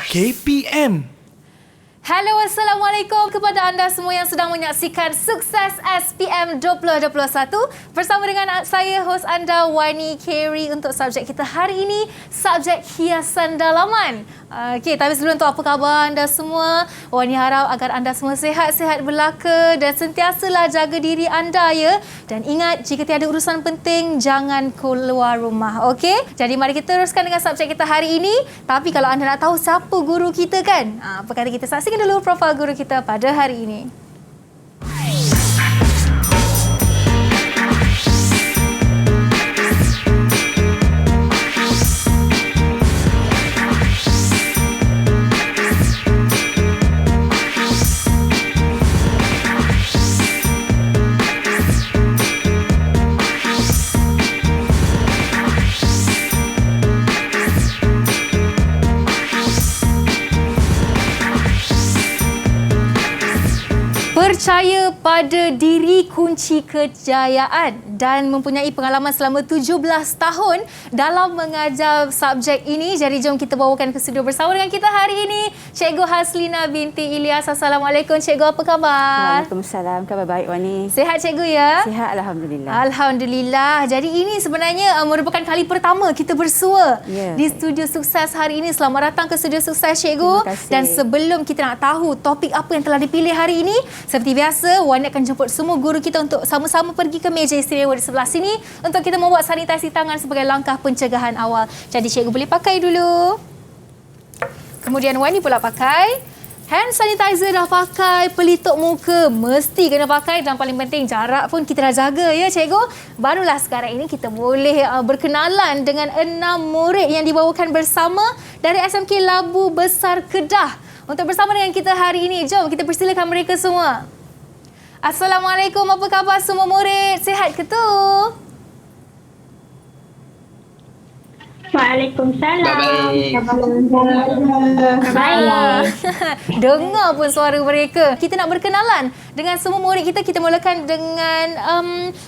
KPM. Hello, Assalamualaikum kepada anda semua yang sedang menyaksikan Sukses SPM 2021 bersama dengan saya, hos anda Wani Carey untuk subjek kita hari ini, subjek hiasan dalaman. Okey, tapi sebelum tu apa khabar anda semua? Wani harap agar anda semua sihat-sihat belaka dan sentiasalah jaga diri anda ya. Dan ingat, jika tiada urusan penting, jangan keluar rumah. Okey? Jadi mari kita teruskan dengan subjek kita hari ini. Tapi kalau anda nak tahu siapa guru kita kan? Apa kata kita saksikan dulu profil guru kita pada hari ini. Percaya pada diri kunci kejayaan dan mempunyai pengalaman selama 17 tahun dalam mengajar subjek ini. Jadi jom kita bawakan ke studio bersama dengan kita hari ini Cikgu Haslina binti Ilyas. Assalamualaikum Cikgu, apa khabar? Waalaikumsalam, khabar baik Wani. Sihat Cikgu ya? Sihat, Alhamdulillah. Alhamdulillah. Jadi ini sebenarnya merupakan kali pertama kita bersua di studio Sukses hari ini. Selamat datang ke studio Sukses Cikgu. Terima kasih. Dan sebelum kita nak tahu topik apa yang telah dipilih hari ini, seperti biasa, Wani akan jemput semua guru kita untuk sama-sama pergi ke meja istimewa di sebelah sini untuk kita membuat sanitasi tangan sebagai langkah pencegahan awal. Jadi cikgu boleh pakai dulu. Kemudian Wani pula pakai. Hand sanitizer dah pakai, pelitup muka mesti kena pakai dan paling penting jarak pun kita dah jaga ya cikgu. Barulah sekarang ini kita boleh berkenalan dengan 6 murid yang dibawakan bersama dari SMK Labu Besar Kedah. Untuk bersama dengan kita hari ini, jom kita persilakan mereka semua. Assalamualaikum, apa khabar semua murid? Sihat ke tu? Waalaikumsalam. Baik. Dengar pun suara mereka. Kita nak berkenalan dengan semua murid kita. Kita mulakan dengan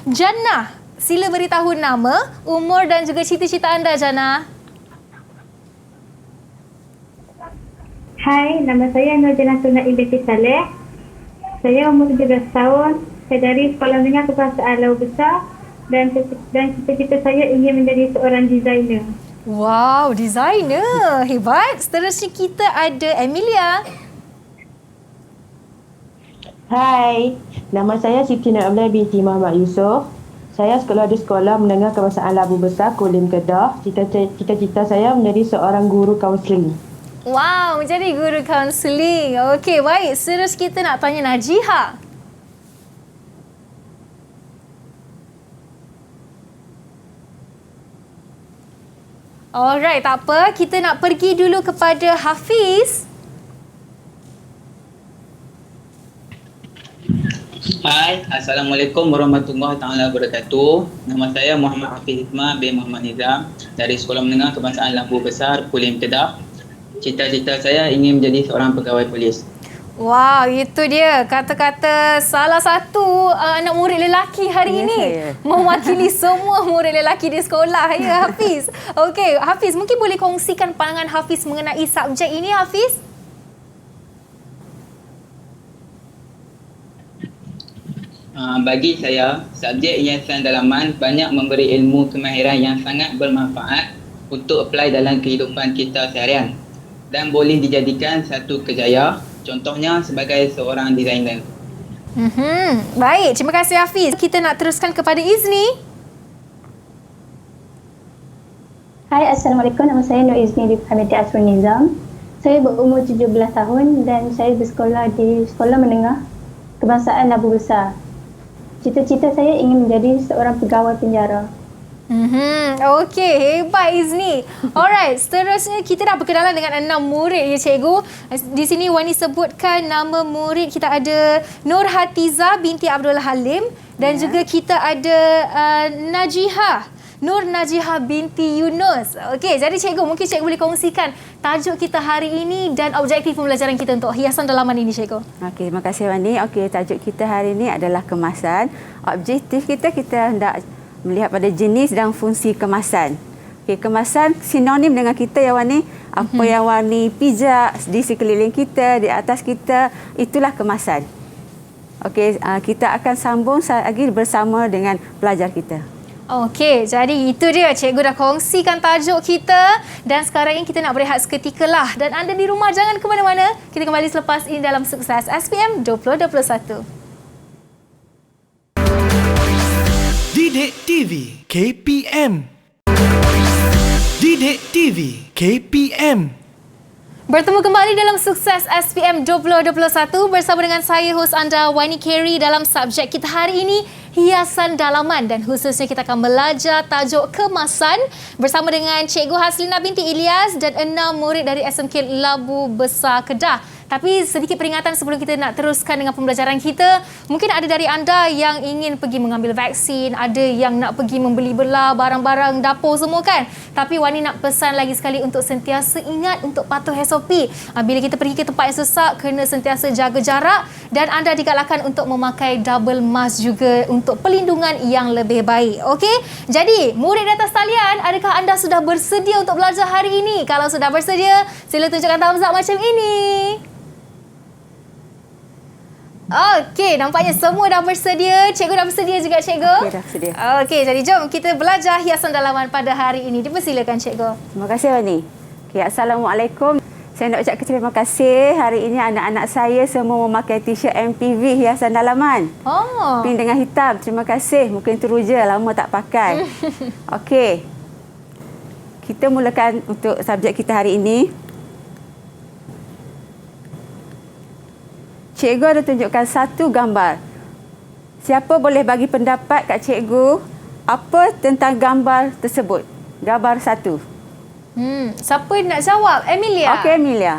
Jannah. Sila beritahu nama, umur dan juga cita-cita anda, Jannah. Hai, nama saya Nur Janatuna binti Saleh. Saya umur 17 tahun. Saya dari Sekolah Menengah Kebahasaan Labu Besar dan cita-cita saya ingin menjadi seorang designer. Wow, designer. Hebat. Seterusnya kita ada Emilia. Hai, nama saya Siti Nurablah binti Muhammad Yusof. Saya sekolah di Sekolah Menengah Kebahasaan Labu Besar, Kulim, Kedah. Cita-cita saya menjadi seorang guru kaunseling. Wow, menjadi guru kaunseling. Okey, baik. Seterusnya kita nak tanya Najiha. Alright, tak apa. Kita nak pergi dulu kepada Hafiz. Hai, Assalamualaikum warahmatullahi taala wabarakatuh. Nama saya Muhammad Hafiz Hikmah bin Muhammad Nizam dari Sekolah Menengah Kebahasaan Labu Besar, Kulim, Kedah. Cita-cita saya ingin menjadi seorang pegawai polis. Wow, itu dia kata-kata salah satu anak murid lelaki hari ini. Mewakili semua murid lelaki di sekolah ya Hafiz. Okey, Hafiz mungkin boleh kongsikan pandangan Hafiz mengenai subjek ini Hafiz? Bagi saya, subjek hiasan dalaman banyak memberi ilmu kemahiran yang sangat bermanfaat untuk apply dalam kehidupan kita seharian dan boleh dijadikan satu kerjaya, contohnya sebagai seorang designer. Baik, terima kasih Hafiz. Kita nak teruskan kepada Izni. Hai, Assalamualaikum. Nama saya Nur Izni Hamidi Asrul Nizam. Saya berumur 17 tahun dan saya bersekolah di Sekolah Menengah Kebangsaan Labu Besar. Cita-cita saya ingin menjadi seorang pegawai penjara. Okey, hebat Izni. Alright, seterusnya kita dah berkenalan dengan 6 murid ya cikgu. Di sini Wani sebutkan nama murid. Kita ada Nur Hatiza binti Abdul Halim dan juga kita ada Najiha. Nur Najiha binti Yunus. Okey, jadi cikgu mungkin cikgu boleh kongsikan tajuk kita hari ini dan objektif pembelajaran kita untuk hiasan dalaman ini cikgu. Okey, terima kasih Wani. Okey, tajuk kita hari ini adalah kemasan. Objektif kita hendak melihat pada jenis dan fungsi kemasan. Okey, kemasan sinonim dengan kita ya Wani, Apa yang warni pijak di sekeliling kita, di atas kita, itulah kemasan. Okey, kita akan sambung lagi bersama dengan pelajar kita. Okey, jadi itu dia. Cikgu dah kongsikan tajuk kita dan sekarang ini kita nak berehat seketika lah. Dan anda di rumah jangan ke mana-mana. Kita kembali selepas ini dalam Sukses SPM 2021. Didik TV KPM. Didik TV KPM. Bertemu kembali dalam Sukses SPM 2021 bersama dengan saya, hos anda, Wani Carey, dalam subjek kita hari ini, hiasan dalaman, dan khususnya kita akan belajar tajuk kemasan bersama dengan Cikgu Haslina binti Ilyas dan 6 murid dari SMK Labu Besar Kedah. Tapi sedikit peringatan sebelum kita nak teruskan dengan pembelajaran kita. Mungkin ada dari anda yang ingin pergi mengambil vaksin, ada yang nak pergi membeli belah barang-barang dapur semua kan. Tapi Wani nak pesan lagi sekali untuk sentiasa ingat untuk patuh SOP. Bila kita pergi ke tempat yang sesak, kena sentiasa jaga jarak dan anda digalakkan untuk memakai double mask juga untuk perlindungan yang lebih baik. Okey? Jadi, murid di atas talian, adakah anda sudah bersedia untuk belajar hari ini? Kalau sudah bersedia, sila tunjukkan thumbs up macam ini. Okey, nampaknya semua dah bersedia. Cikgu dah bersedia juga, Cikgu? Okey, dah bersedia. Okey, jadi jom kita belajar hiasan dalaman pada hari ini. Dipersilakan, Cikgu. Terima kasih, Wani. Okay, Assalamualaikum. Saya nak ucapkan terima kasih. Hari ini anak-anak saya semua memakai t-shirt MPV hiasan dalaman. Oh. Pink dengan hitam. Terima kasih. Mungkin teruja, lama tak pakai. Okey. Kita mulakan untuk subjek kita hari ini. Cikgu ada tunjukkan satu gambar. Siapa boleh bagi pendapat kat cikgu apa tentang gambar tersebut? Gambar satu. Siapa nak jawab? Emilia. Okey, Emilia.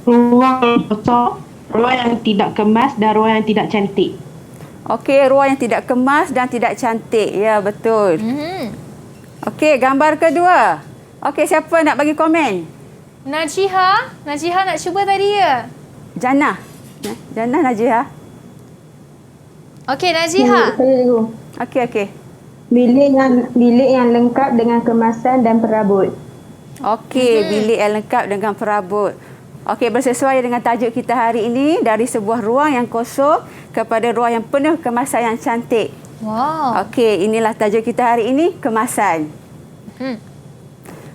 Ruang kosong, ruang yang tidak kemas dan ruang yang tidak cantik. Okey, ruang yang tidak kemas dan tidak cantik. Ya, betul. Okey, gambar kedua. Okey, siapa nak bagi komen? Najiha. Najiha nak cuba tadi ya? Jannah. Jannah, Najiha. Okey, Najiha. Okey. Bilik yang lengkap dengan kemasan dan perabot. Okey, bilik yang lengkap dengan perabot. Okey, bersesuai dengan tajuk kita hari ini, dari sebuah ruang yang kosong kepada ruang yang penuh kemasan yang cantik. Wow. Okey, inilah tajuk kita hari ini, kemasan.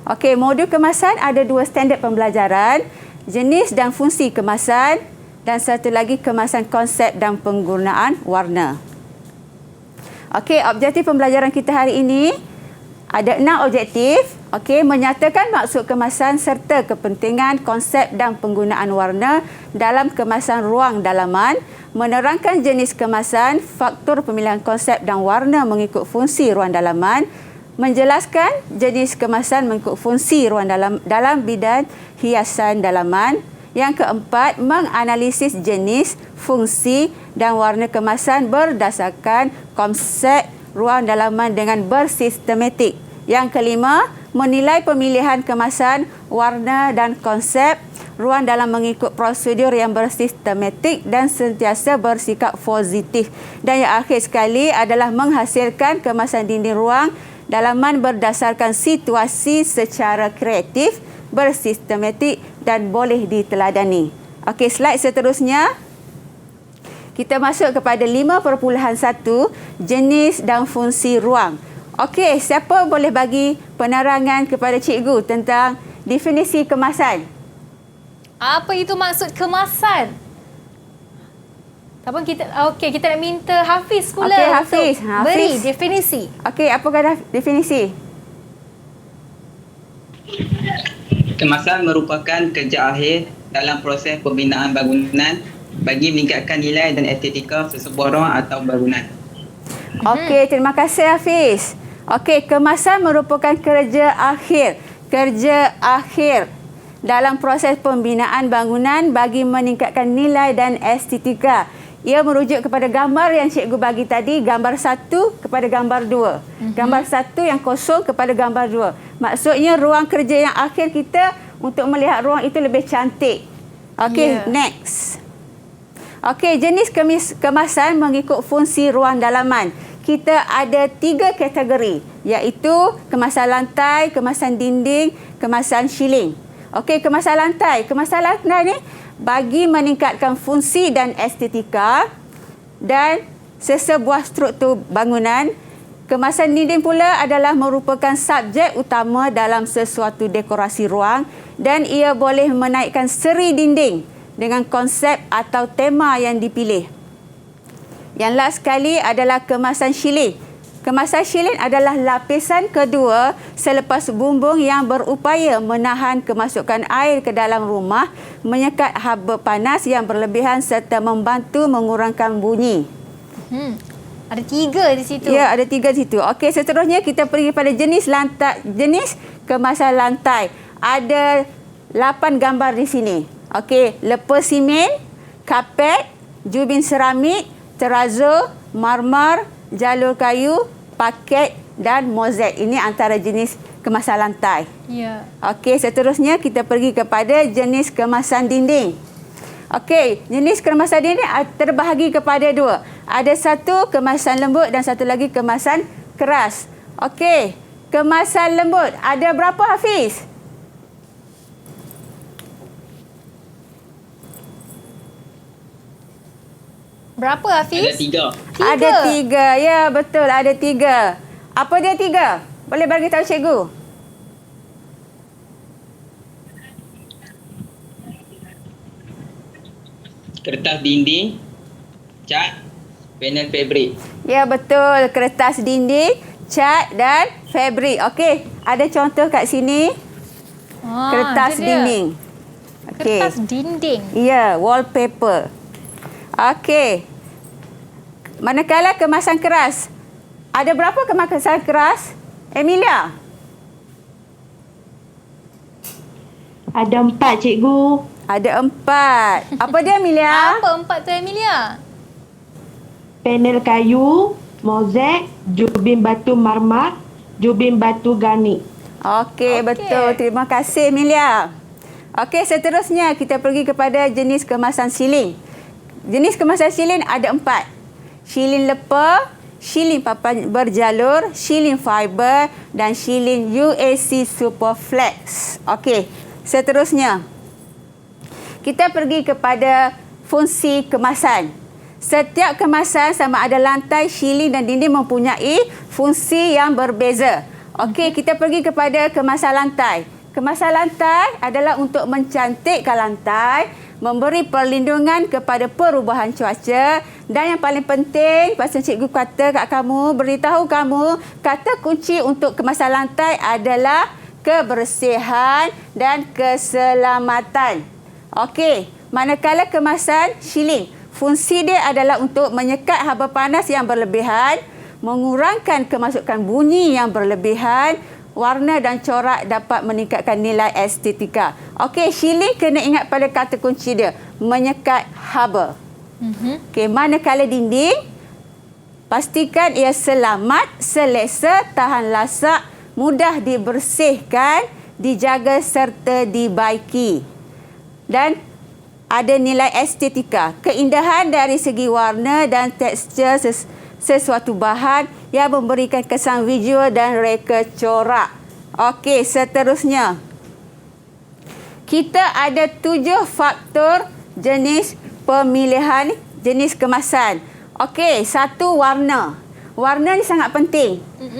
Okey, modul kemasan ada 2 standard pembelajaran, jenis dan fungsi kemasan dan satu lagi kemasan konsep dan penggunaan warna. Okey, objektif pembelajaran kita hari ini ada 6 objektif. Okey, menyatakan maksud kemasan serta kepentingan konsep dan penggunaan warna dalam kemasan ruang dalaman, menerangkan jenis kemasan, faktor pemilihan konsep dan warna mengikut fungsi ruang dalaman, menjelaskan jenis kemasan mengikut fungsi ruang dalam bidang hiasan dalaman. Yang keempat, menganalisis jenis, fungsi dan warna kemasan berdasarkan konsep ruang dalaman dengan bersistematik. Yang kelima, menilai pemilihan kemasan, warna dan konsep ruang dalam mengikut prosedur yang bersistematik dan sentiasa bersikap positif. Dan yang akhir sekali adalah menghasilkan kemasan dinding ruang dalaman berdasarkan situasi secara kreatif, bersistematik dan boleh diteladani. Okey, slide seterusnya. Kita masuk kepada 5.1, jenis dan fungsi ruang. Okey, siapa boleh bagi penerangan kepada cikgu tentang definisi kemasan? Apa itu maksud kemasan? Kita nak minta Hafiz pula. Okey, Hafiz. Untuk beri definisi. Okey, apakah definisi? Kemasan merupakan kerja akhir dalam proses pembinaan bangunan bagi meningkatkan nilai dan estetika sesebuah ruang atau bangunan. Okey, terima kasih Hafiz. Okey, kemasan merupakan kerja akhir dalam proses pembinaan bangunan bagi meningkatkan nilai dan estetika. Ia merujuk kepada gambar yang cikgu bagi tadi, gambar 1 kepada gambar 2. Gambar 1 yang kosong kepada gambar 2. Maksudnya ruang kerja yang akhir kita untuk melihat ruang itu lebih cantik. Okey, next. Okey, jenis kemasan mengikut fungsi ruang dalaman. kita ada 3 kategori, iaitu kemasan lantai, kemasan dinding, kemasan shieling. Okey, kemasan lantai. Kemasan lantai ni bagi meningkatkan fungsi dan estetika dan sesebuah struktur bangunan. Kemasan dinding pula adalah merupakan subjek utama dalam sesuatu dekorasi ruang dan ia boleh menaikkan seri dinding dengan konsep atau tema yang dipilih. Yang last sekali adalah kemasan shieling. Kemasan shieling adalah lapisan kedua selepas bumbung yang berupaya menahan kemasukan air ke dalam rumah, menyekat haba panas yang berlebihan serta membantu mengurangkan bunyi. Ada 3 di situ. Ya, ada 3 di situ. Okey, seterusnya kita pergi pada jenis lantai, jenis kemasan lantai. Ada 8 gambar di sini. Okey, lepa simen, kapet, jubin seramik, terazzo, marmar, jalur kayu, paket dan mozaik. Ini antara jenis kemasan lantai. Ya. Okey, seterusnya kita pergi kepada jenis kemasan dinding. Okey, jenis kemasan dinding terbahagi kepada 2. Ada satu kemasan lembut dan satu lagi kemasan keras. Okey, kemasan lembut ada berapa, Hafiz? Berapa, Hafiz? Ada 3. Ada 3. Ya, betul. Ada 3. Apa dia 3? Boleh bagi tahu cikgu? Kertas dinding, cat, panel fabrik. Ya, betul. Kertas dinding, cat dan fabrik. Okey, ada contoh kat sini. Kertas itu dia. dinding. Okey. Kertas dinding. Ya, wallpaper. Okey. Manakala kemasan keras. Ada berapa kemasan keras? Emilia? Ada 4, cikgu. Ada 4. Apa dia, Emilia? Apa 4 tu, Emilia? Panel kayu, mozaik, jubin batu marmar, jubin batu garnik. Okey, betul. Terima kasih, Emilia. Okey, seterusnya kita pergi kepada jenis kemasan siling. Jenis kemasan siling ada 4. Shieling lepa, shieling papan berjalur, shieling fiber dan shieling UAC Superflex. Okey, seterusnya kita pergi kepada fungsi kemasan. Setiap kemasan sama ada lantai, shieling dan dinding mempunyai fungsi yang berbeza. Okey, kita pergi kepada kemasan lantai. Kemasan lantai adalah untuk mencantikkan lantai, memberi perlindungan kepada perubahan cuaca dan yang paling penting, pasal cikgu kata kat kamu, beritahu kamu, kata kunci untuk kemasan lantai adalah kebersihan dan keselamatan. Okey, manakala kemasan shieling, fungsi dia adalah untuk menyekat haba panas yang berlebihan, mengurangkan kemasukan bunyi yang berlebihan, warna dan corak dapat meningkatkan nilai estetika. Okey, shieling kena ingat pada kata kunci dia, menyekat haba. Okey, manakala dinding, pastikan ia selamat, selesa, tahan lasak, mudah dibersihkan, dijaga serta dibaiki. Dan ada nilai estetika, keindahan dari segi warna dan tekstur sesuatu bahan yang memberikan kesan visual dan reka corak. Okey, seterusnya kita ada 7 faktor jenis pemilihan jenis kemasan. Okey, 1, warna. Warna ni sangat penting.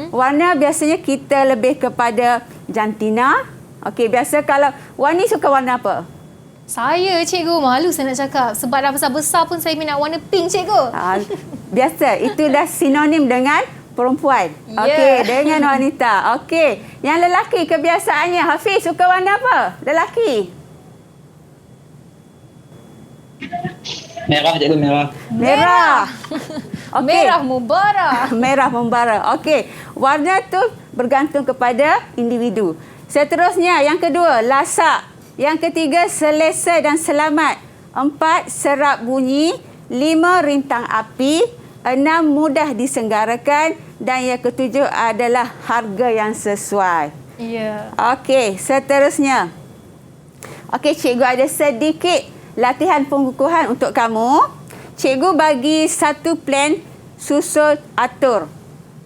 Warna biasanya kita lebih kepada jantina. Okey, biasa kalau Wani suka warna apa? Saya, cikgu, malu saya nak cakap. Sebab dah besar-besar pun saya minat warna pink, cikgu. Biasa, itu dah sinonim dengan perempuan. Okey, dengan wanita. Okey, yang lelaki kebiasaannya, Hafiz suka warna apa? Lelaki? Merah, cikgu, merah. Merah. Okey. Merah membara. Merah membara. Okey, warna tu bergantung kepada individu. Seterusnya, yang kedua, lasak. Yang ketiga, selesa dan selamat. 4, serap bunyi. 5, rintang api. 6, mudah disenggarakan. Dan yang ketujuh adalah harga yang sesuai. Ya. Okey, seterusnya. Okey, cikgu ada sedikit latihan pengukuhan untuk kamu. Cikgu bagi satu plan susul, atur.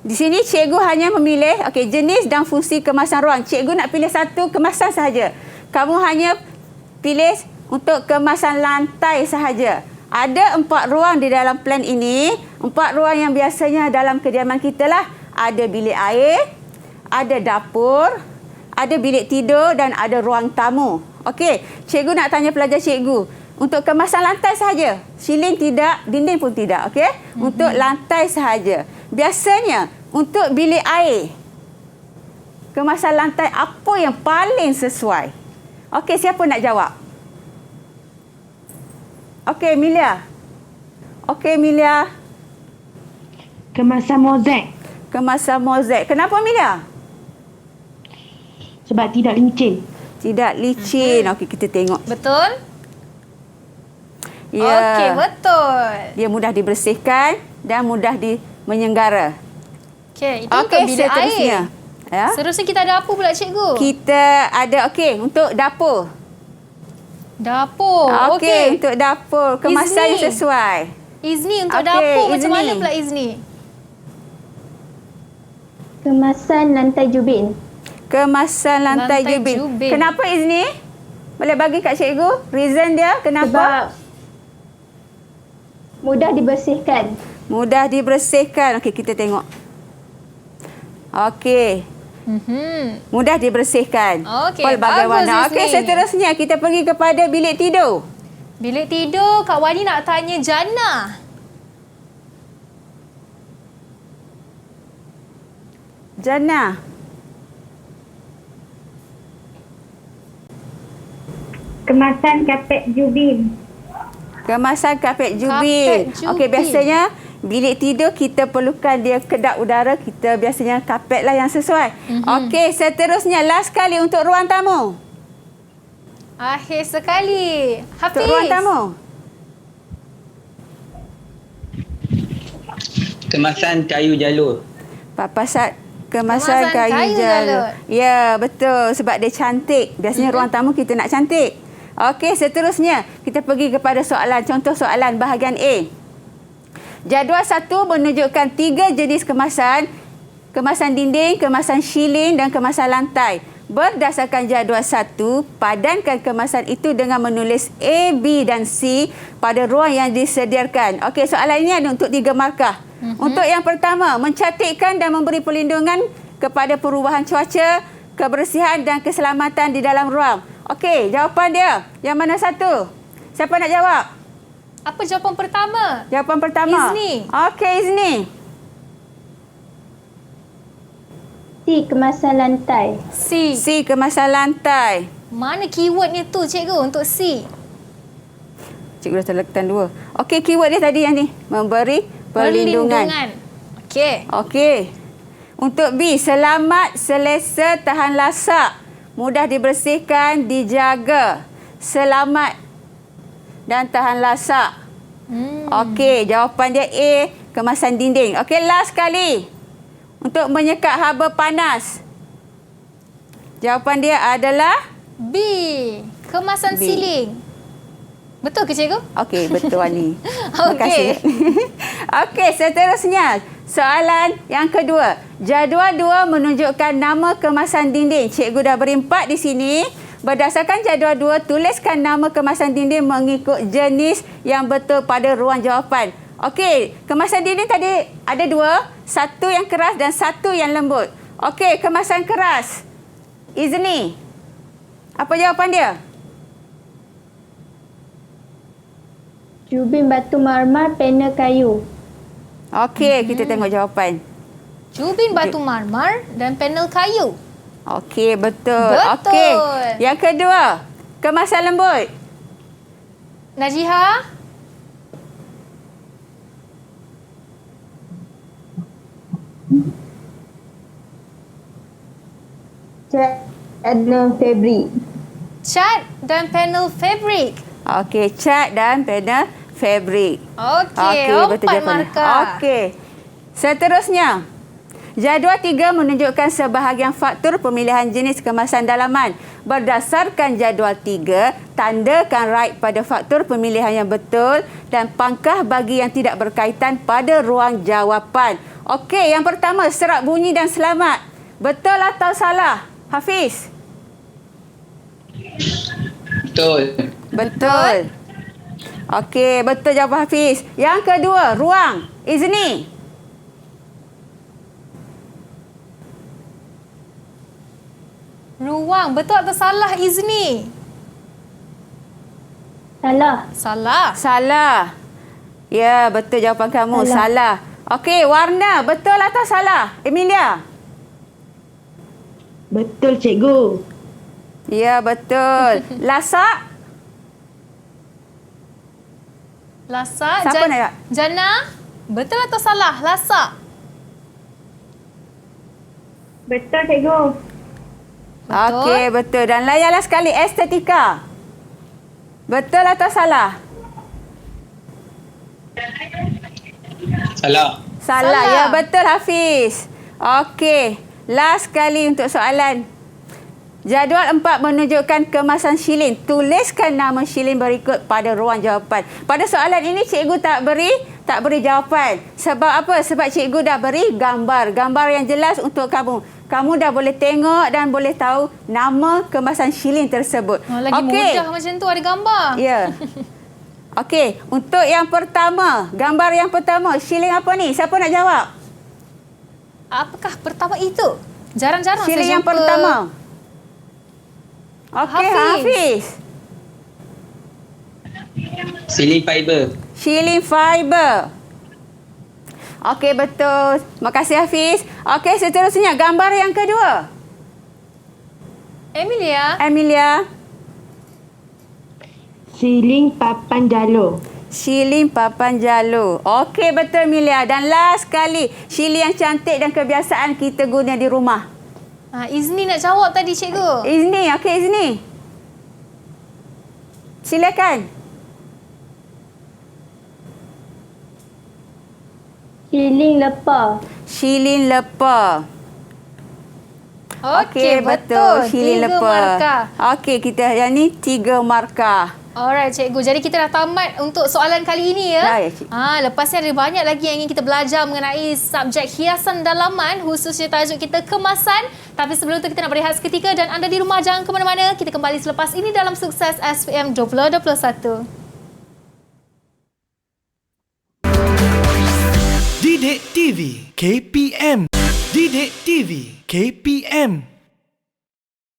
Di sini cikgu hanya memilih jenis dan fungsi kemasan ruang. Cikgu nak pilih satu kemasan sahaja. Kamu hanya pilih untuk kemasan lantai sahaja. Ada 4 ruang di dalam plan ini. 4 ruang yang biasanya dalam kediaman kita lah. Ada bilik air, ada dapur, ada bilik tidur dan ada ruang tamu. Okey, cikgu nak tanya pelajar cikgu. Untuk kemasan lantai sahaja. Siling tidak, dinding pun tidak. Okey? Untuk lantai sahaja. Biasanya untuk bilik air, kemasan lantai apa yang paling sesuai? Okey, siapa nak jawab? Okey, Milia. Kemasan mozaik. Kemasan mozaik. Kenapa, Milia? Sebab tidak licin. Tidak licin. Okey, kita tengok. Betul? Ya. Okey, betul. Dia mudah dibersihkan dan mudah menyenggara. Okey, itu untuk bilik seterusnya. air. Ya. Seterusnya kita ada apa pula, cikgu? Kita ada untuk dapur. Dapur. Okey, untuk dapur kemasan yang sesuai. Izni untuk Okey, dapur macam Izni. mana pula Izni? Kemasan lantai jubin. Kemasan lantai jubin. Kenapa Izni? Boleh bagi kat cikgu reason dia kenapa? Sebab mudah dibersihkan. Mudah dibersihkan. Okey, kita tengok. Okey. Mudah dibersihkan. Okey, Paul bagaimana? bagus, Okey, Izni. seterusnya kita pergi kepada bilik tidur. Bilik tidur, Kak Wani nak tanya Jannah. Jannah. Kemasan kapet jubin. Kemasan kapet jubin. Kapet jubin. Okey, biasanya bilik tidur kita perlukan dia kedap udara. Kita biasanya kapet lah yang sesuai. Okey, seterusnya last kali untuk ruang tamu. Akhir sekali. Hafiz. Untuk ruang tamu. Kemasan kayu jalur. Papasan kemasan kayu jalur. jalur. Ya, betul. Sebab dia cantik. Biasanya ruang tamu kita nak cantik. Okey, seterusnya kita pergi kepada soalan. Contoh soalan bahagian A. Jadual 1 menunjukkan 3 jenis kemasan. Kemasan dinding, kemasan shieling dan kemasan lantai. Berdasarkan jadual 1, padankan kemasan itu dengan menulis A, B dan C pada ruang yang disediakan. Okey, soalan ini ada untuk 3 markah. Untuk yang pertama, mencantikkan dan memberi perlindungan kepada perubahan cuaca, kebersihan dan keselamatan di dalam ruang. Okey, jawapan dia. Yang mana satu? Siapa nak jawab? Apa jawapan pertama? Jawapan pertama. Izni. Okey, Izni. C. Kemasan lantai. C. C, kemasan lantai. Mana keywordnya tu, cikgu, untuk C? Cikgu dah terletakkan 2. Okey, keyword dia tadi yang ni. Memberi perlindungan. Okey. Okey. Untuk B, selamat, selesa, tahan lasak. Mudah dibersihkan, dijaga. Selamat dan tahan lasak. Okey, jawapan dia A, kemasan dinding. Okey, last kali. Untuk menyekat haba panas. Jawapan dia adalah B. Kemasan B. siling. Betul ke, cikgu? okey, betul Wani. Terima Okey. kasih. Okey, seterusnya. Soalan yang kedua. Jadual 2 menunjukkan nama kemasan dinding. Cikgu dah beri 4 di sini. Berdasarkan jadual 2, tuliskan nama kemasan dinding mengikut jenis yang betul pada ruang jawapan. Okey, kemasan dinding tadi ada 2. Satu yang keras dan satu yang lembut. Okey, kemasan keras. Izni. Apa jawapan dia? Jubin batu marmar, panel kayu. Okey, kita tengok jawapan. Jubin batu marmar dan panel kayu. Okey, betul. Betul. Okey. Yang kedua, kemasan lembut. Najiha? Panel fabrik. Cat dan panel fabric. Okey, cat dan panel fabric. Okey, betul 4 jawapannya. markah. Okey. Seterusnya, jadual 3 menunjukkan sebahagian faktor pemilihan jenis kemasan dalaman. Berdasarkan jadual 3, tandakan right pada faktor pemilihan yang betul dan pangkah bagi yang tidak berkaitan pada ruang jawapan. Okey, yang pertama, serak bunyi dan selamat. Betul atau salah? Hafiz? Betul. Betul. Okey, betul jawapan Hafiz. Yang kedua, ruang. Izni? Ruang. Betul atau salah, Izni? Salah. Salah. Salah. Ya, betul jawapan kamu. Salah. Okey, warna. Betul atau salah? Emilia? Betul, cikgu. Ya, betul. Lasak? Lasak. Siapa nak jawab? Jana? Betul atau salah? Lasak. Betul, cikgu. Betul. Okey, betul. Dan layanlah sekali, estetika. Betul atau salah? Salah. Salah. Ya, betul Hafiz. Okey. Last sekali untuk soalan. Jadual 4 menunjukkan kemasan shilin. Tuliskan nama shilin berikut pada ruang jawapan. Pada soalan ini cikgu tak beri jawapan. Sebab apa? Sebab cikgu dah beri gambar. Gambar yang jelas untuk kamu. Kamu dah boleh tengok dan boleh tahu nama kemasan shilin tersebut. Oh, lagi mudah macam tu, ada gambar. Ya. Okey, untuk yang pertama, gambar yang pertama, shilin apa ni? Siapa nak jawab? Apakah pertama itu? Jarang-jarang saya Shilin yang jumpa. pertama. Okey, Hafiz. Shilin fiber. Shilin fiber. Okey, betul. Terima kasih Hafiz. Okey, seterusnya gambar yang kedua. Emilia. Siling papan jalur. Shilin papan jalur. Okey, betul Emilia. Dan last sekali, shilin yang cantik dan kebiasaan kita guna di rumah. Izni nak jawab tadi, cikgu. Izni, okey Izni. Silakan. Siling lepa. Shilin lepa. Okey, betul. Shilin 3 lepa. markah. Okey, kita yang ni 3 markah. Alright, cikgu. Jadi kita dah tamat untuk soalan kali ini ya. Dah ya, cik. Lepas ni ada banyak lagi yang ingin kita belajar mengenai subjek hiasan dalaman, khususnya tajuk kita kemasan. Tapi sebelum tu kita nak berehat seketika dan anda di rumah jangan ke mana-mana. Kita kembali selepas ini dalam Sukses SPM 2021. Didik TV KPM. Didik TV KPM.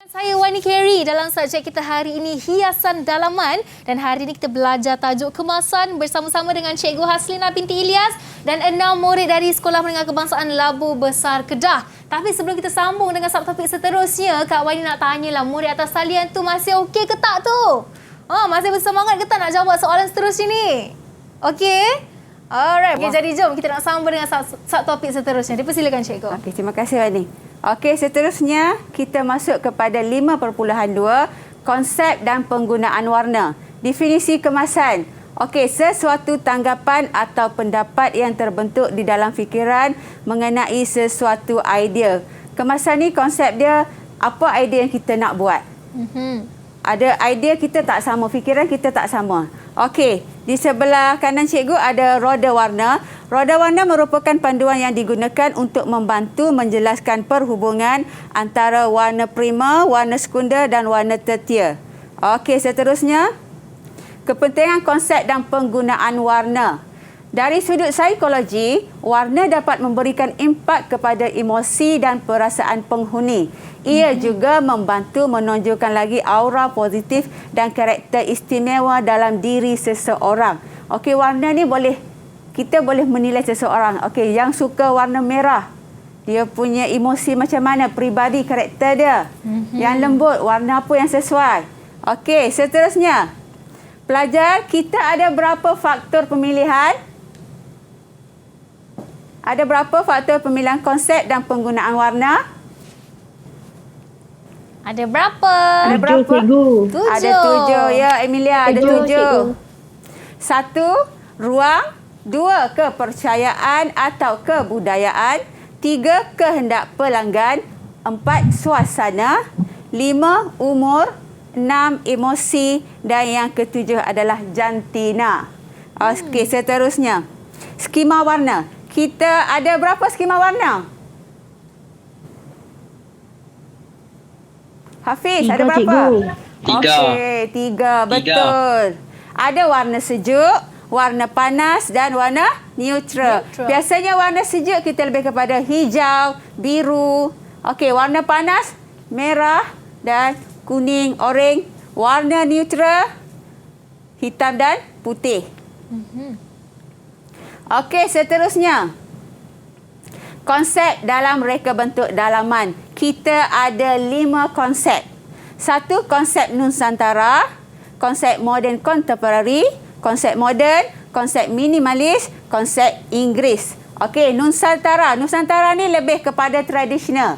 Saya Wani Carey dalam subjek kita hari ini hiasan dalaman dan hari ini kita belajar tajuk kemasan bersama-sama dengan Cikgu Haslina binti Ilyas dan 6 murid dari Sekolah Menengah Kebangsaan Labu Besar Kedah. Tapi sebelum kita sambung dengan subtopik seterusnya, Kak Wani nak tanyalah murid atas talian tu masih okey ke tak tu? Masih bersemangat ke tak nak jawab soalan seterusnya ni? Okey? Alright, okay, jadi jom kita nak sambung dengan subtopik seterusnya. Dipersilakan Cikgu. Okey, terima kasih Wani. Okey, seterusnya kita masuk kepada 5.2 konsep dan penggunaan warna. Definisi kemasan. Okey, sesuatu tanggapan atau pendapat yang terbentuk di dalam fikiran mengenai sesuatu idea. Kemasan ni konsep dia apa idea yang kita nak buat. Ada idea kita tak sama, fikiran kita tak sama. Okey, di sebelah kanan cikgu ada roda warna. Roda warna merupakan panduan yang digunakan untuk membantu menjelaskan perhubungan antara warna primer, warna sekunder dan warna tertier. Okey, seterusnya kepentingan konsep dan penggunaan warna. Dari sudut psikologi, warna dapat memberikan impak kepada emosi dan perasaan penghuni. Ia juga membantu menonjolkan lagi aura positif dan karakter istimewa dalam diri seseorang. Okey, warna ni kita boleh menilai seseorang. Okey, yang suka warna merah, dia punya emosi macam mana, peribadi, karakter dia. Yang lembut, warna apa yang sesuai. Okey, seterusnya. Pelajar, kita ada berapa faktor pemilihan? Ada berapa faktor pemilihan konsep dan penggunaan warna? Ada berapa? Ada berapa? Cikgu. 7. Ada 7. Ya, Emilia, ada 7. Cikgu. 1. Ruang. 2. Kepercayaan atau kebudayaan. 3. Kehendak pelanggan. 4. Suasana. 5 umur, 6 emosi dan yang ketujuh adalah jantina. Okey, seterusnya. Skema warna. Kita ada berapa skema warna? Hafiz, ada berapa? Tiga. Okey, 3. Betul. Ada warna sejuk, warna panas dan warna neutral. Biasanya warna sejuk kita lebih kepada hijau, biru. Okey, warna panas, merah dan kuning, oranye. Warna neutral, hitam dan putih. Okey, seterusnya. Konsep dalam reka bentuk dalaman. Kita ada 5 konsep. 1, konsep Nusantara, konsep moden contemporary, konsep moden, konsep minimalis, konsep Inggeris. Okey, Nusantara. Nusantara ni lebih kepada tradisional.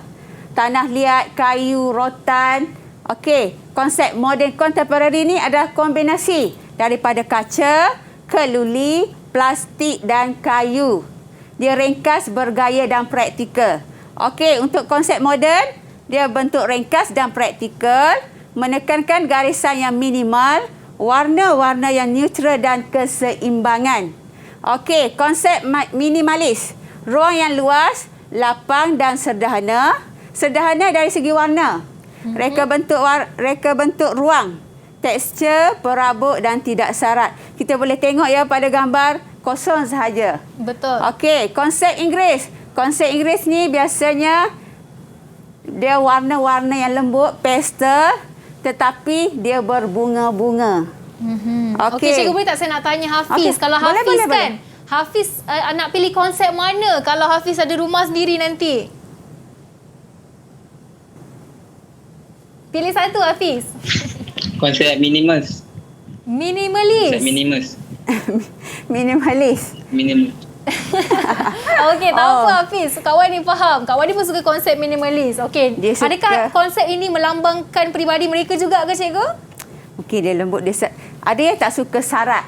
Tanah liat, kayu, rotan. Okey, konsep moden contemporary ni adalah kombinasi daripada kaca, keluli, plastik dan kayu. Dia ringkas, bergaya dan praktikal. Okey, untuk konsep moden, dia bentuk ringkas dan praktikal, menekankan garisan yang minimal, warna-warna yang neutral dan keseimbangan. Okey, konsep minimalis. Ruang yang luas, lapang dan sederhana. Sederhana dari segi warna. Reka bentuk ruang. Tekstur, perabot dan tidak syarat. Kita boleh tengok ya pada gambar kosong sahaja. Betul. Okey, konsep Inggeris. Konsep Inggeris ni biasanya dia warna-warna yang lembut, pastel, tetapi dia berbunga-bunga. Okey, cikgu boleh tak saya nak tanya Hafiz? Okey, Kalau boleh, Hafiz boleh, kan, Hafiz nak pilih konsep mana kalau Hafiz ada rumah sendiri nanti? Pilih satu, Hafiz. Konsep minimalis. Minimalis. Konsep minimalis. Minimalis. Minimal. Okey, tak apa Hafiz. Kawan ni faham. Kawan ni pun suka konsep minimalis. Okey. Dia suka- Adakah konsep ini melambangkan peribadi mereka juga ke cikgu? Okey, dia lembut. Ada yang tak suka syarat.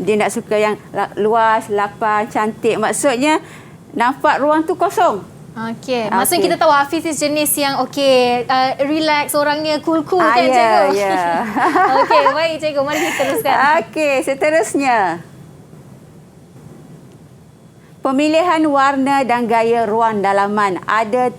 Dia nak suka yang luas, lapang, cantik. Maksudnya nampak ruang tu kosong. Okey. Maksudnya kita tahu Hafiz is jenis yang relax, orangnya cool-cool kan cikgu? Ya. Okey, baik cikgu. Mari kita teruskan. Okey, seterusnya. Pemilihan warna dan gaya ruang dalaman. Ada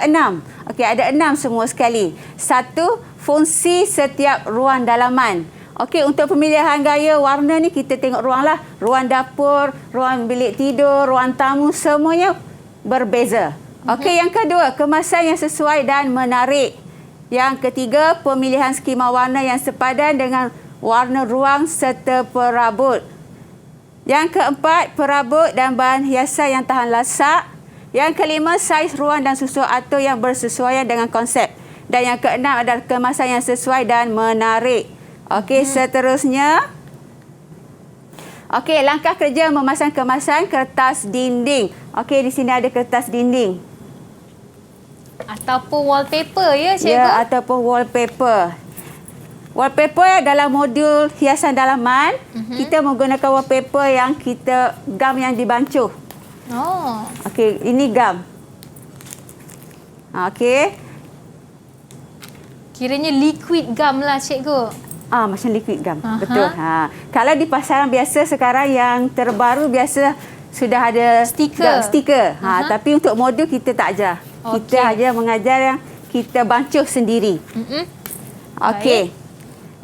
6. Okey, ada 6 semua sekali. 1, fungsi setiap ruang dalaman. Okey, untuk pemilihan gaya warna ni kita tengok ruang lah. Ruang dapur, ruang bilik tidur, ruang tamu, semuanya berbeza. Okey, yang kedua, kemasan yang sesuai dan menarik. Yang ketiga, pemilihan skema warna yang sepadan dengan warna ruang serta perabot. Yang keempat, perabot dan bahan hiasan yang tahan lasak. Yang kelima, saiz ruang dan susun atur yang bersesuaian dengan konsep. Dan yang keenam adalah kemasan yang sesuai dan menarik. Okey, seterusnya. Okey, langkah kerja memasang kemasan kertas dinding. Okey, di sini ada kertas dinding. Ataupun wallpaper ya cikgu? Ya, ataupun wallpaper. Wallpaper dalam modul hiasan dalaman, kita menggunakan wallpaper yang gam yang dibancuh. Oh. Okey, ini gam. Okey. Kiranya liquid gum lah cikgu. Macam liquid gum. Betul. Kalau di pasaran biasa sekarang yang terbaru biasa sudah ada stiker. Tapi untuk modul kita tak ajar. Kita hanya mengajar yang kita bancuh sendiri. Okey.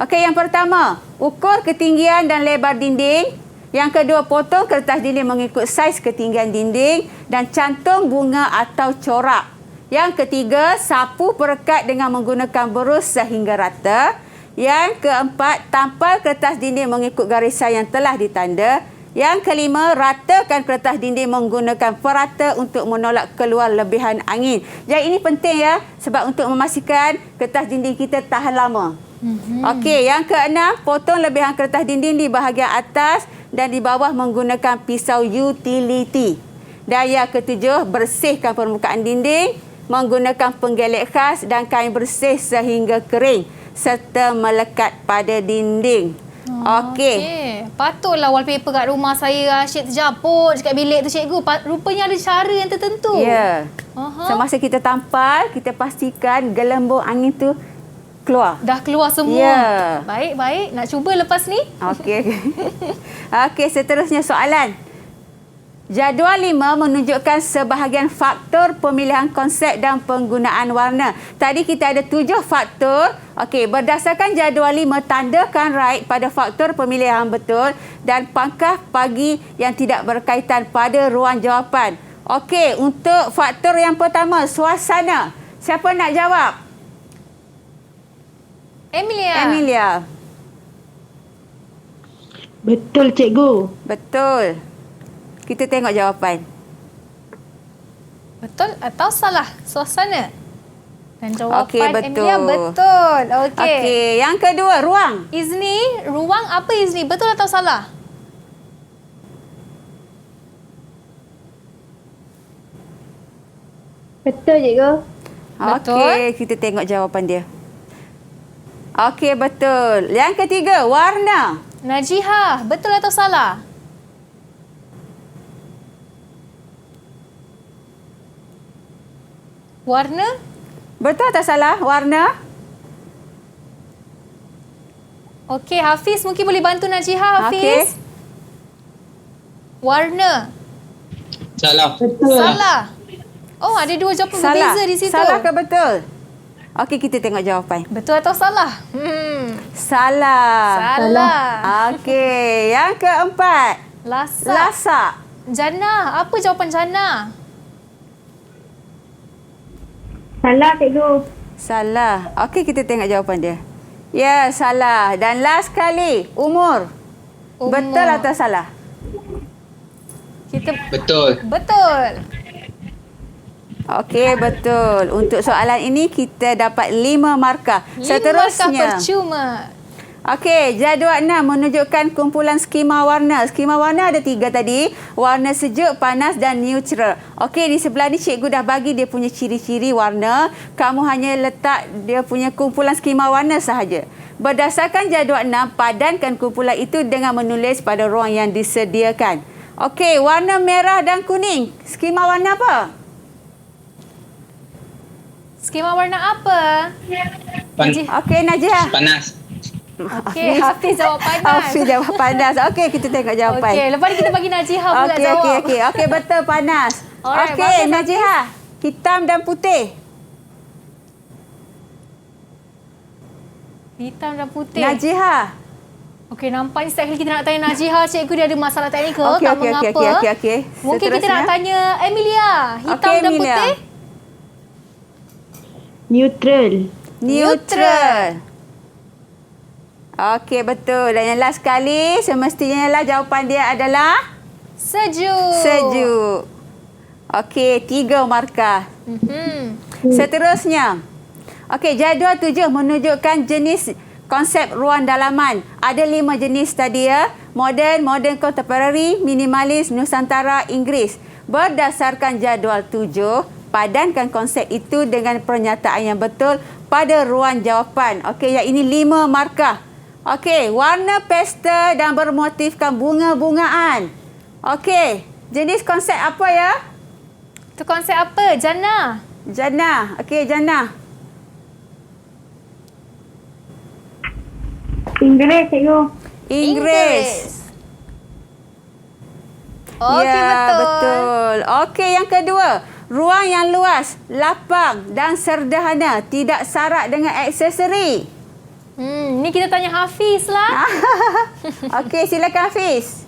Okey, yang pertama, ukur ketinggian dan lebar dinding. Yang kedua, potong kertas dinding mengikut saiz ketinggian dinding dan cantum bunga atau corak. Yang ketiga, sapu perekat dengan menggunakan berus sehingga rata. Yang keempat, tampal kertas dinding mengikut garisan yang telah ditanda. Yang kelima, ratakan kertas dinding menggunakan perata untuk menolak keluar lebihan angin. Jadi ini penting ya, sebab untuk memastikan kertas dinding kita tahan lama. Okey, yang keenam, potong lebihan kertas dinding di bahagian atas dan di bawah menggunakan pisau utility. Dan yang ketujuh, bersihkan permukaan dinding menggunakan penggelek khas dan kain bersih sehingga kering serta melekat pada dinding. Okey. Patutlah wallpaper kat rumah saya asyik terjaput dekat bilik tu cikgu. Rupanya ada cara yang tertentu. Ya. Aha. Semasa kita tampal, kita pastikan gelembung angin tu keluar. Dah keluar semua. Ya. Baik. Nak cuba lepas ni? Okey. Okey, seterusnya soalan. Jadual 5 menunjukkan sebahagian faktor pemilihan konsep dan penggunaan warna. Tadi kita ada 7 faktor. Okey, berdasarkan jadual 5, tandakan right pada faktor pemilihan betul dan pangkah pagi yang tidak berkaitan pada ruang jawapan. Okey, untuk faktor yang pertama, suasana. Siapa nak jawab? Emilia. Betul, cikgu. Betul. Kita tengok jawapan. Betul atau salah? Suasana. Dan jawapan Okey, betul. Emilia betul. Okey. Okey, yang kedua, ruang. Izni, ruang apa Izni? Betul atau salah? Betul, cikgu. Betul. Okey, kita tengok jawapan dia. Okey, betul. Yang ketiga, warna. Najihah, betul atau salah? Warna? Betul atau salah? Warna? Okey, Hafiz mungkin boleh bantu Najihah, Hafiz. Okey. Warna? Salah. Salah. Oh, ada dua jawapan Salah. berbeza di situ. Salah ke betul? Okey, kita tengok jawapan. Betul atau salah? Salah. Salah. Okey, yang keempat. Lasak. Lasak. Jannah, apa jawapan Jannah? Salah, cikgu. Salah. Okey, kita tengok jawapan dia. Ya, salah. Dan last kali, umur. Umur. Betul atau salah? Kita Betul. betul. Okey, betul. Untuk soalan ini kita dapat 5 markah. 5 markah Seterusnya. percuma. Okey, jadual 6 menunjukkan kumpulan skema warna. Skema warna ada 3 tadi. Warna sejuk, panas dan neutral. Okey, di sebelah ni cikgu dah bagi dia punya ciri-ciri warna. Kamu hanya letak dia punya kumpulan skema warna sahaja. Berdasarkan jadual 6, padankan kumpulan itu dengan menulis pada ruang yang disediakan. Okey, warna merah dan kuning. Skema warna apa? Skema warna apa? Okey, Najihah. Panas. Okey, Hafiz jawab panas. Hafiz jawab panas. Okey, kita tengok jawapan. Okey, lepas ni kita bagi Najihah pula jawab. Okey, betul panas. Alright, Okey, bagus, Najihah. Hitam dan putih. Hitam dan putih. Najihah. Okey, nampaknya setiap kali kita nak tanya Najihah, cikgu dia ada masalah teknikal, tak mengapa. Okey. Mungkin kita nak Seterusnya. tanya Emilia, hitam Okey, dan Emilia. putih? Neutral. Neutral. Okey, betul. Dan yang last kali, semestinya lah jawapan dia adalah Sejuk. sejuk. Okey, 3 markah. Seterusnya. Okey, jadual 7 menunjukkan jenis konsep ruang dalaman. Ada 5 jenis tadi ya. Modern, modern contemporary, minimalis, Nusantara, Inggeris. Berdasarkan jadual 7, padankan konsep itu dengan pernyataan yang betul pada ruang jawapan. Okey, yang ini 5 markah. Okey, warna pastel dan bermotifkan bunga-bungaan. Okey, jenis konsep apa ya? Itu konsep apa? Jannah. Jannah. Okey, Jannah. Inggeris, cikgu. Inggeris. Okey, ya, betul. Okey, yang kedua. Ruang yang luas, lapang dan sederhana. Tidak syarat dengan aksesori. Ni kita tanya Hafiz lah. Okey, silakan Hafiz.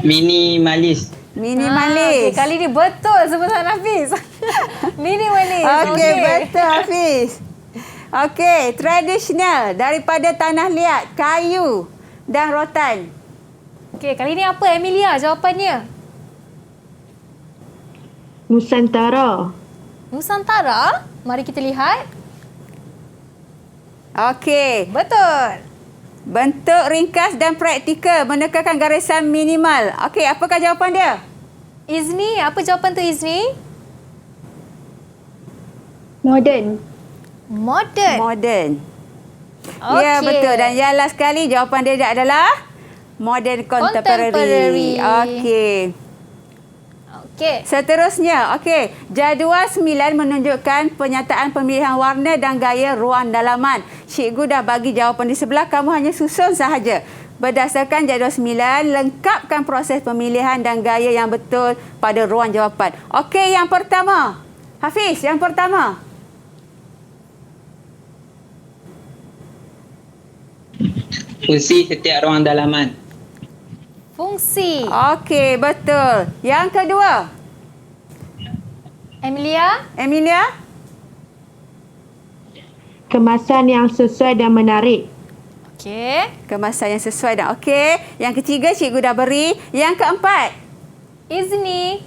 Minimalis. Minimalis. Okey, kali ni betul sebutan Hafiz. Minimalis. Okey, betul Hafiz. Okey, tradisional daripada tanah liat, kayu dan rotan. Okey, kali ni apa Emilia jawapannya? Nusantara. Nusantara? Mari kita lihat. Okey, Betul. bentuk ringkas dan praktikal menekankan garisan minimal. Okey, apakah jawapan dia? Izni, apa jawapan tu Izni? Modern. Modern. Modern. Ya, Okey. betul. Dan yang last sekali jawapan dia adalah modern contemporary. Contemporary. Okey. Okey. Seterusnya, okey. Jadual 9 menunjukkan penyataan pemilihan warna dan gaya ruang dalaman. Cikgu dah bagi jawapan di sebelah, kamu hanya susun sahaja. Berdasarkan jadual 9, lengkapkan proses pemilihan dan gaya yang betul pada ruang jawapan. Okey, yang pertama. Hafiz, yang pertama. Fungsi setiap ruang dalaman. Fungsi. Okey, betul. Yang kedua. Emilia? Emilia? Kemasan yang sesuai dan menarik. Okey. Kemasan yang sesuai dan okey. Yang ketiga cikgu dah beri. Yang keempat. Izni?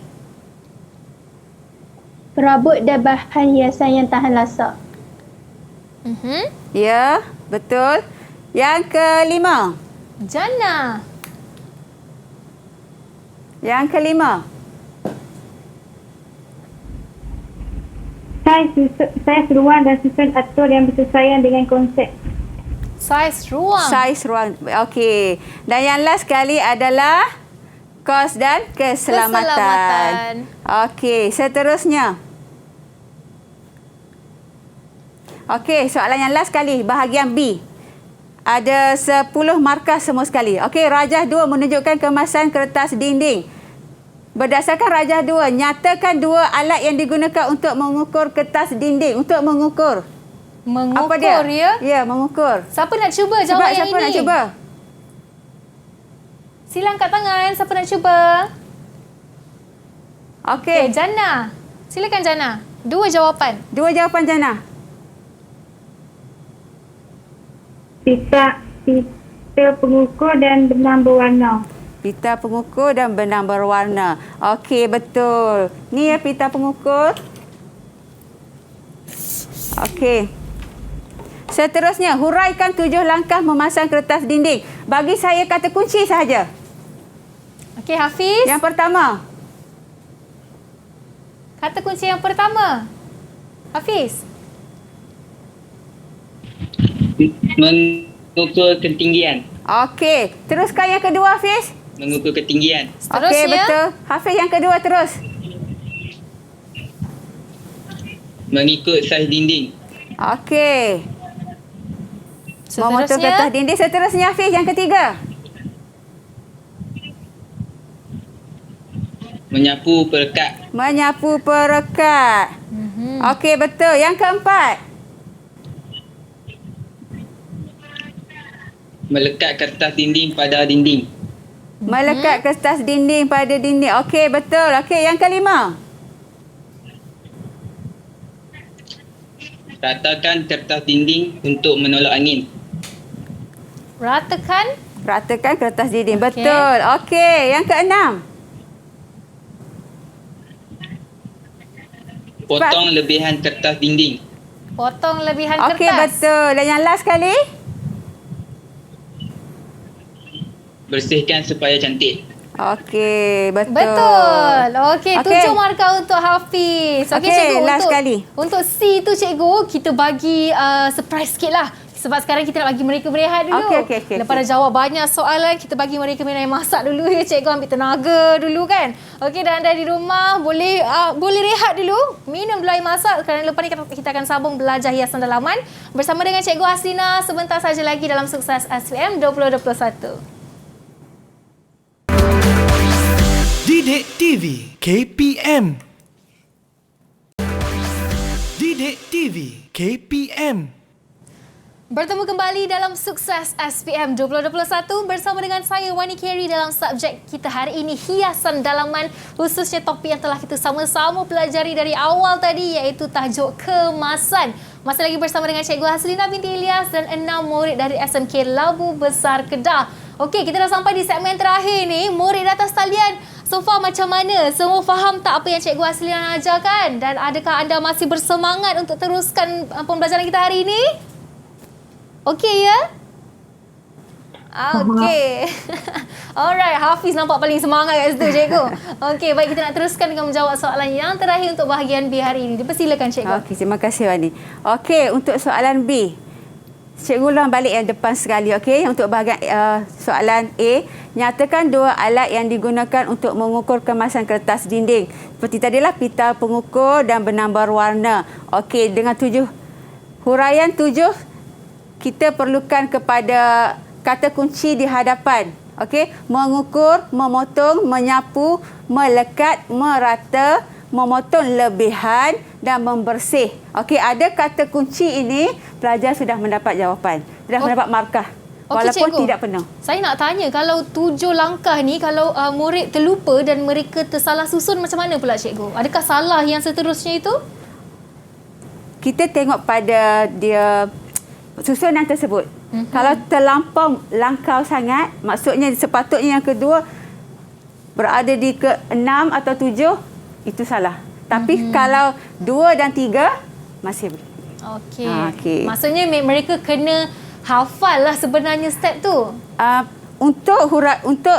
Perabot dan bahan hiasan yang tahan lasak. Ya, betul. Yang kelima. Jana? Yang kelima. Saiz ruang dan susun atur yang bersesuaian dengan konsep. Saiz ruang. Saiz ruang. Okey. Dan yang last sekali adalah kos dan keselamatan. Keselamatan. Okey, seterusnya. Okey, soalan yang last sekali, bahagian B. Ada 10 markah semua sekali. Okey, rajah 2 menunjukkan kemasan kertas dinding. Berdasarkan rajah 2, nyatakan 2 alat yang digunakan untuk mengukur kertas dinding. Untuk mengukur. Mengukur Apa dia? ya? Ya, mengukur. Siapa nak cuba Sebab jawab yang siapa ini? nak cuba? Sila angkat tangan. Siapa nak cuba? Okey, Okay, Jana. Silakan Jana. 2 jawapan. 2 jawapan Jana. Pita pengukur dan benang berwarna. Pita pengukur dan benang berwarna. Okey, betul. Ni ya pita pengukur. Okey. Seterusnya, huraikan 7 langkah memasang kertas dinding. Bagi saya kata kunci sahaja. Okey, Hafiz. Yang pertama. Kata kunci yang pertama. Hafiz. Mengukur ketinggian. Okey. Teruskan yang kedua, Hafiz. Mengukur ketinggian. Seterusnya. Okey, betul. Hafiz yang kedua terus. Mengikut saiz dinding. Okey. Memotong kertas Seterusnya. dinding. Seterusnya, Hafiz yang ketiga. Menyapu perekat. Menyapu perekat. Okey, betul. Yang keempat. Melekat kertas dinding pada dinding. Melekat kertas dinding pada dinding. Okey, betul. Okey, yang kelima. Ratakan kertas dinding untuk menolak angin. Ratakan. Ratakan kertas dinding. Okey. Betul. Okey, yang keenam. Potong lebihan kertas dinding. Potong lebihan Okey, kertas. betul. Dan yang last sekali. Bersihkan supaya cantik. Okey, betul. Betul. Okey, Okey. 7 markah untuk Hafiz. Okey, Okey, cikgu. last untuk, sekali. Untuk C tu cikgu, kita bagi surprise sikit lah. Sebab sekarang kita nak bagi mereka berehat dulu. Okey. Lepas dah jawab banyak soalan, kita bagi mereka masak dulu ya cikgu. Ambil tenaga dulu kan. Okey, dan anda di rumah boleh rehat dulu. Minum dulu air masak. Kerana lepas ni kita akan sambung belajar hiasan dalaman. Bersama dengan Cikgu Aslina sebentar saja lagi dalam Sukses SPM 2021. Didik TV KPM. Didik TV KPM. Bertemu kembali dalam Sukses SPM 2021 bersama dengan saya Wani Kerry dalam subjek kita hari ini hiasan dalaman, khususnya topik yang telah kita sama-sama pelajari dari awal tadi iaitu tajuk kemasan. Masih lagi bersama dengan Cikgu Haslina binti Ilyas dan 6 murid dari SMK Labu Besar Kedah. Okey, kita dah sampai di segmen terakhir ni. Murid di atas talian, so far macam mana? Semua faham tak apa yang Cikgu Haslina ajarkan? Dan adakah anda masih bersemangat untuk teruskan pembelajaran kita hari ini? Okey ya? Okey. Alright, Hafiz nampak paling semangat kat situ cikgu. Okey, baik kita nak teruskan dengan menjawab soalan yang terakhir untuk bahagian B hari ini. Dipersilakan cikgu. Okey, terima kasih Wani. Okey, untuk soalan B. Cikgu ulang balik yang depan sekali, okey? Untuk bahagian soalan A, nyatakan dua alat yang digunakan untuk mengukur kemasan kertas dinding. Seperti tadilah, pita pengukur dan benang berwarna. Okey, dengan 7 huraian 7, kita perlukan kepada kata kunci di hadapan. Okey, mengukur, memotong, menyapu, melekat, merata, memotong lebihan dan membersih. Okey, ada kata kunci ini, pelajar sudah mendapat jawapan. Sudah mendapat markah. Walaupun cikgu, tidak penuh. Saya nak tanya, kalau 7 langkah ni, kalau murid terlupa dan mereka tersalah susun, macam mana pula cikgu? Adakah salah yang seterusnya itu? Kita tengok pada dia susunan tersebut. Kalau terlampau langkau sangat, maksudnya sepatutnya yang kedua berada di ke-6 atau 7, itu salah. Tapi kalau 2 dan 3, masih boleh. Okey. Okey. Maksudnya mereka kena hafal lah sebenarnya step tu. Untuk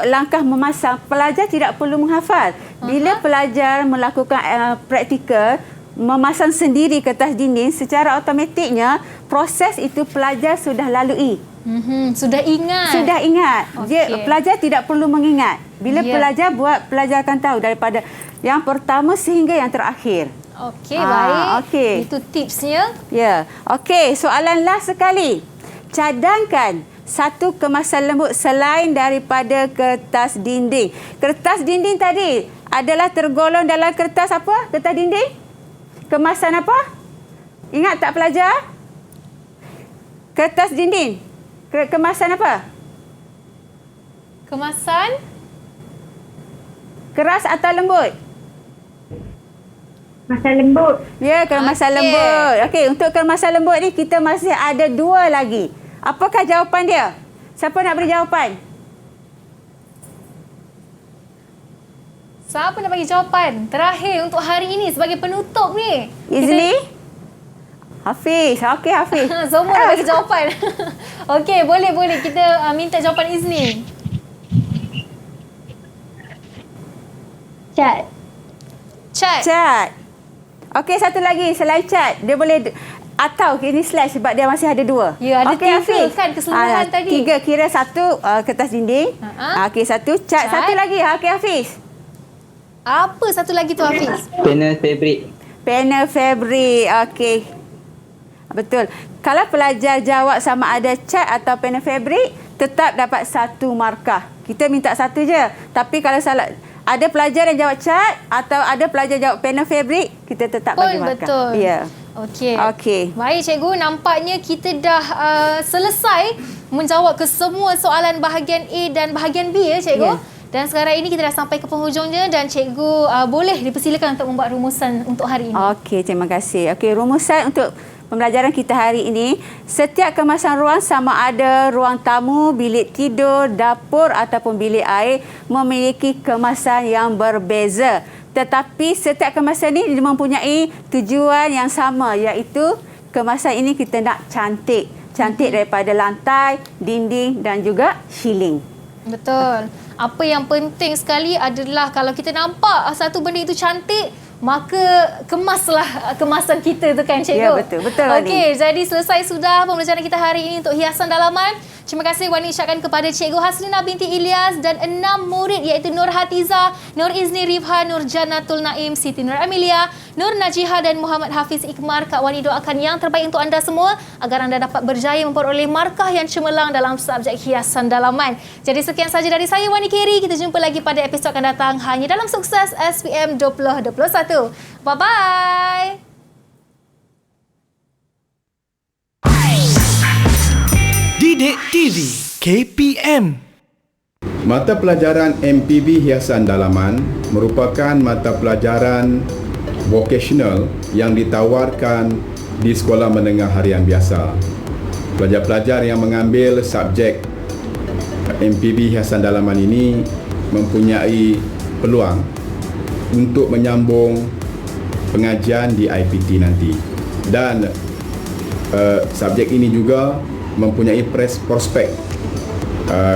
langkah memasang, pelajar tidak perlu menghafal. Bila pelajar melakukan praktikal, memasang sendiri kertas dinding, secara automatiknya proses itu pelajar sudah lalui. Sudah ingat. Sudah ingat. Okey. Pelajar tidak perlu mengingat. Bila pelajar buat, pelajar akan tahu daripada yang pertama sehingga yang terakhir. Okey, baik. Okey. Itu tipsnya. Ya. Okey, soalan last sekali. Cadangkan satu kemasan lembut selain daripada kertas dinding. Kertas dinding tadi adalah tergolong dalam kertas apa? Kertas dinding? Kemasan apa? Ingat tak pelajar? Kertas dinding. Kemasan apa? Kemasan Keras atau lembut? Masa lembut. Ya, kemasan lembut. Okey, untuk kemasan lembut ni kita masih ada 2 lagi. Apakah jawapan dia? Siapa nak beri jawapan? Siapa nak bagi jawapan terakhir untuk hari ini sebagai penutup ni? Izli? Hafiz. Okey, Hafiz. Semua nak bagi jawapan. Okey, boleh. Kita minta jawapan Izni. Cat. Cat. Okey, satu lagi selain cat. Dia boleh atau ini slash sebab dia masih ada 2. Ya, ada Okey, 3 Hafiz. kan keseluruhan tadi. 3 kira 1 kertas dinding. Okey, 1 cat. Satu lagi. Okey, Hafiz. Apa satu lagi tu, Hafiz? Panel fabrik. Panel fabrik. Okey. Betul. Kalau pelajar jawab sama ada cat atau panel fabrik, tetap dapat 1 markah. Kita minta 1 je. Tapi kalau salah, ada pelajar yang jawab cat atau ada pelajar jawab panel fabrik, kita tetap bagi markah. Betul. Ya. Okey. Baik, cikgu. Nampaknya kita dah selesai menjawab ke semua soalan bahagian A dan bahagian B, ya, cikgu? Ya. Dan sekarang ini kita dah sampai ke penghujungnya dan cikgu boleh dipersilakan untuk membuat rumusan untuk hari ini. Okey, terima kasih. Okey, rumusan untuk pembelajaran kita hari ini, setiap kemasan ruang sama ada ruang tamu, bilik tidur, dapur ataupun bilik air memiliki kemasan yang berbeza. Tetapi setiap kemasan ini mempunyai tujuan yang sama, iaitu kemasan ini kita nak cantik. Cantik daripada lantai, dinding dan juga ceiling. Betul. Apa yang penting sekali adalah kalau kita nampak satu benda itu cantik, maka kemaslah kemasan kita tu kan, cikgu? Ya, betul. Betul, Wani. Okey, jadi selesai sudah pembelajaran kita hari ini untuk hiasan dalaman. Terima kasih Wani ucapkan kepada Cikgu Haslina binti Ilyas dan 6 murid iaitu Nur Hatiza, Nur Izni Rifha, Nur Jannatul Naim, Siti Nur Amelia, Nur Najiha dan Muhammad Hafiz Ikmar. Kak Wani doakan yang terbaik untuk anda semua agar anda dapat berjaya memperoleh markah yang cemerlang dalam subjek hiasan dalaman. Jadi sekian saja dari saya, Wani Keri. Kita jumpa lagi pada episod akan datang hanya dalam Sukses SPM 2021. Bye-bye. Didik TV KPM. Mata pelajaran MPB Hiasan Dalaman merupakan mata pelajaran vocational yang ditawarkan di sekolah menengah harian biasa. Pelajar-pelajar yang mengambil subjek MPB Hiasan Dalaman ini mempunyai peluang untuk menyambung pengajian di IPT nanti. Dan subjek ini juga mempunyai prospek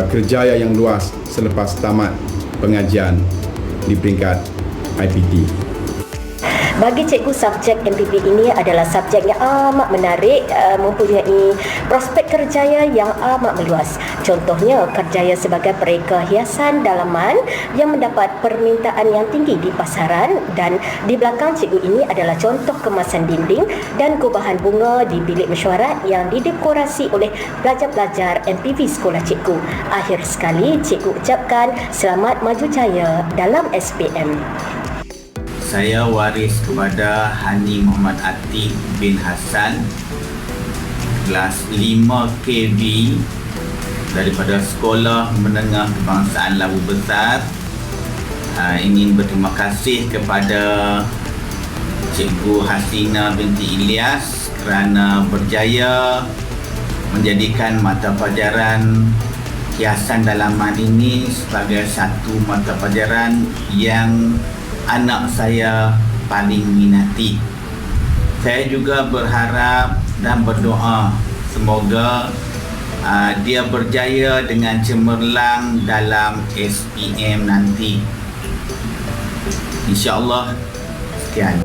kerjaya yang luas selepas tamat pengajian di peringkat IPT. Bagi cikgu, subjek MPB ini adalah subjek yang amat menarik, mempunyai prospek kerjaya yang amat meluas. Contohnya, kerjaya sebagai pereka hiasan dalaman yang mendapat permintaan yang tinggi di pasaran, dan di belakang cikgu ini adalah contoh kemasan dinding dan gubahan bunga di bilik mesyuarat yang didekorasi oleh pelajar-pelajar MPB sekolah cikgu. Akhir sekali, cikgu ucapkan selamat maju jaya dalam SPM. Saya waris kepada Hani Muhammad Atik bin Hassan, kelas 5 KB daripada Sekolah Menengah Kebangsaan Labu Besar. Ingin berterima kasih kepada Cikgu Hasina binti Ilyas kerana berjaya menjadikan mata pelajaran hiasan dalaman ini sebagai satu mata pelajaran yang anak saya paling minati. Saya juga berharap dan berdoa semoga dia berjaya dengan cemerlang dalam SPM nanti. InsyaAllah. Sekian.